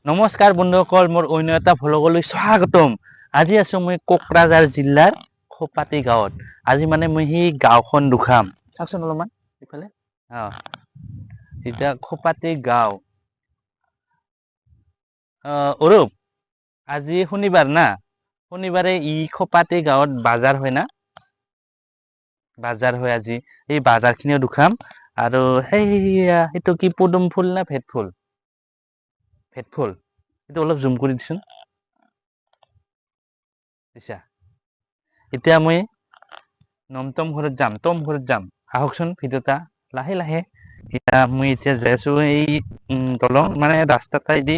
নমস্কাৰ বন্ধুসকল, মোৰ অন্য এটা ভ্লগলৈ স্বাগতম। আজি আছো মই কোকৰাঝাৰ জিলাৰ খোপাতি গাঁৱত। আজি মানে মই সেই গাঁওখন দুখাম চাওকচোন অলপমান ইফালে। এতিয়া খোপাতি গাঁও। অৰূপ, আজি শনিবাৰ না, শনিবাৰে খোপাতি গাঁৱত বাজাৰ হয় না, বাজাৰ হয় আজি। এই বাজাৰ খিনিও দুখাম আৰু সেইটো কি পদুম ফুল না ভেট ফুল? ভেট ফুল, এইটো অলপ জুম কৰি দিচোন। এতিয়া মই নমতম ঘৰত যাম, আহকচোন ভিডিঅ'টা লাহে লাহে। মই এতিয়া যাই আছো এই দলং মানে ৰাস্তাটাইদি,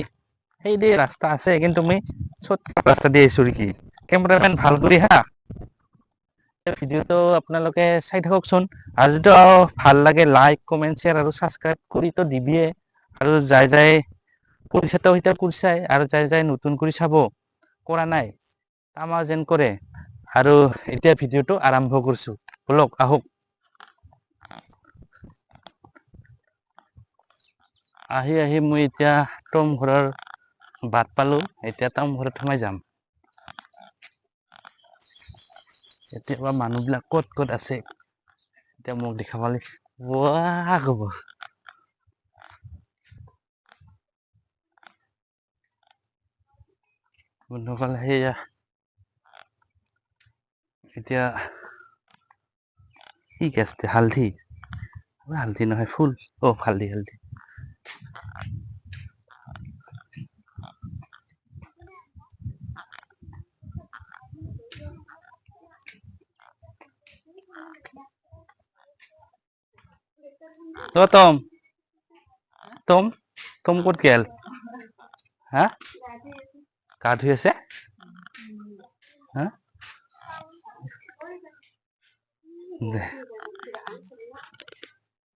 সেইদি ৰাস্তা আছে কিন্তু মই চৰ্টকাট ৰাস্তা দি আহিছো নেকি। কেমেৰামেন ভাল কৰি ভিডিঅ'টো আপোনালোকে চাই থাককচোন। আৰু যদি ভাল লাগে লাইক কমেণ্ট শ্বেয়াৰ আৰু ছাবস্ক্ৰাইব কৰিতো দিবিয়ে। আৰু যাই কৰিছে কৰিছাই, আৰু যাই নতুন কৰি চাব কৰা নাই তামাৰ যেন কৰে। আৰু এতিয়া ভিডিঅ'টো আৰম্ভ কৰিছো, বলক আহক। আহি মই এতিয়া টম ঘৰৰ বাট পালো। এতিয়া টম ঘৰত সোমাই যাম। এতিয়া মানুহবিলাক ক'ত আছে এতিয়া মোক দেখা পালে ৱাহ ক'ব। বন্ধুসকল সেয়া এতিয়া কি গেছ হালধি নহয়, ফুল। হালধি টম ক'ত গেল? হা, গা ধুই আছে। হা,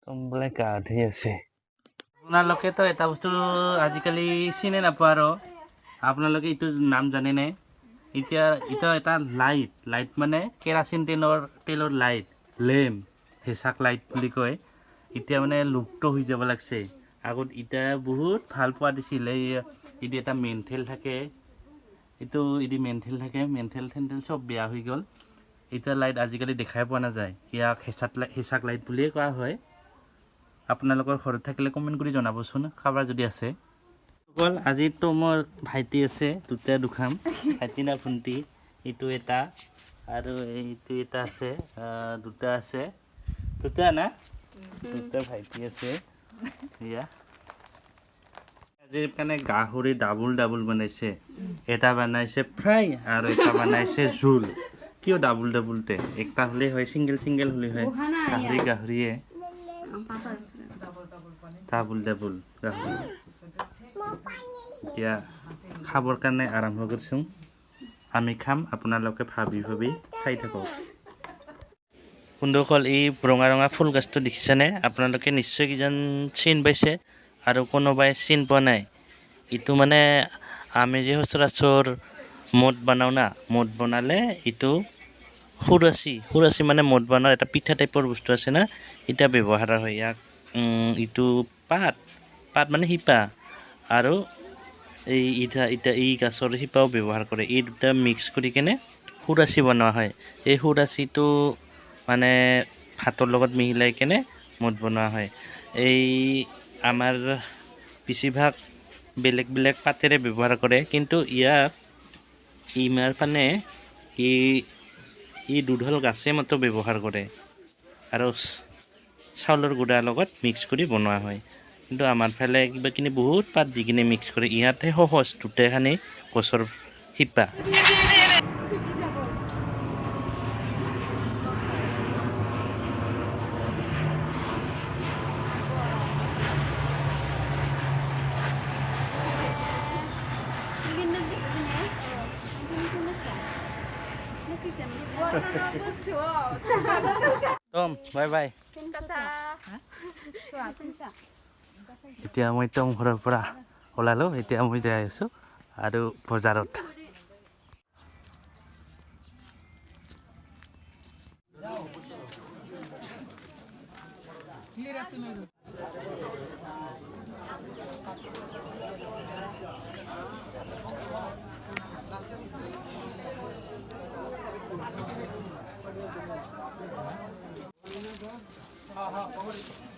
টম বোলে গা ধুই আছে। আপোনালোকেতো এটা বস্তু আজিকালি চিনি নাপায় আৰু আপোনালোকে এইটো নাম জানেনে? এতিয়া এটা লাইট মানে কেৰাচিন তেলৰ লাইট, লেম্প, হেঁচাক লাইট বুলি কয়। এতিয়া মানে লুপ্ত হৈ যাব লাগছে। আগত এতিয়া বহুত ভাল পোৱা দিছিল। এই এটা মেণ্টেল থাকে, মেণ্টেল চব বেয়া হৈ গ'ল। এতিয়া লাইট আজিকালি দেখাই পোৱা নাযায়। ইয়াক হেঁচাক লাইট বুলিয়ে কোৱা হয়। আপোনালোকৰ ঘৰত থাকিলে কমেণ্ট কৰি জনাবচোন, খাবাৰ যদি আছে। আজিতো মোৰ ভাইটি আছে, দুখাম ভাইটি না ভণ্টি, এইটো এটা আৰু এইটো এটা আছে, দুটা আছে, দুটা ভাইটি আছে। এয়া আজিৰ কাৰণে গাহৰি ডাবুল বনাইছে। এটা বনাইছে ফ্ৰাই আৰু এটা বনাইছে জোল। কিয় ডাবুলতে? একটা হ'লে হয়, চিংগল হ'লে হয়। গাহৰিয়ে ডাবুল গাহৰি। এতিয়া খাবৰ কাৰণে আৰম্ভ কৰিছোঁ। আমি খাম, আপোনালোকে ভাবি চাই থাকক। বন্ধুসকল, এই ৰঙা ফুল গছটো দেখিছেনে? আপোনালোকে নিশ্চয় কিজান চিন পাইছে আৰু কোনোবাই চিন পোৱা নাই। এইটো মানে আমি যে সচৰাচৰ মদ বনাওঁ না, মদ বনালে এইটো সুৰাচি মানে মদ বনোৱাৰ এটা পিঠা টাইপৰ বস্তু আছে না, এতিয়া ব্যৱহাৰ হয়। ইয়াক এইটো পাত মানে শিপা আৰু এই গছৰ শিপাও ব্যৱহাৰ কৰে। এই দুটা মিক্স কৰি কেনে সুৰাচি বনোৱা হয়। এই সুৰাচিটো মানে ভাতৰ লগত মিহলাই কেনে মদ বনোৱা হয়। এই আমাৰ বেছিভাগ বেলেগ পাতেৰে ব্যৱহাৰ কৰে, কিন্তু ইয়াক ইমাৰ পানে ই দুডাল গাছে মাত্ৰ ব্যৱহাৰ কৰে আৰু চাউলৰ গুড়াৰ লগত মিক্স কৰি বনোৱা হয়। কিন্তু আমাৰ ফালে কিবাকিনি বহুত পাত দি কিনে মিক্স কৰে। ইয়াতে সহজ দুটাখানি গছৰ শিপা। Bye bye. এতিয়া মই টম ঘৰৰ পৰা ওলালোঁ। এতিয়া মই যাই আছোঁ আৰু বজাৰত। हाँ हाँ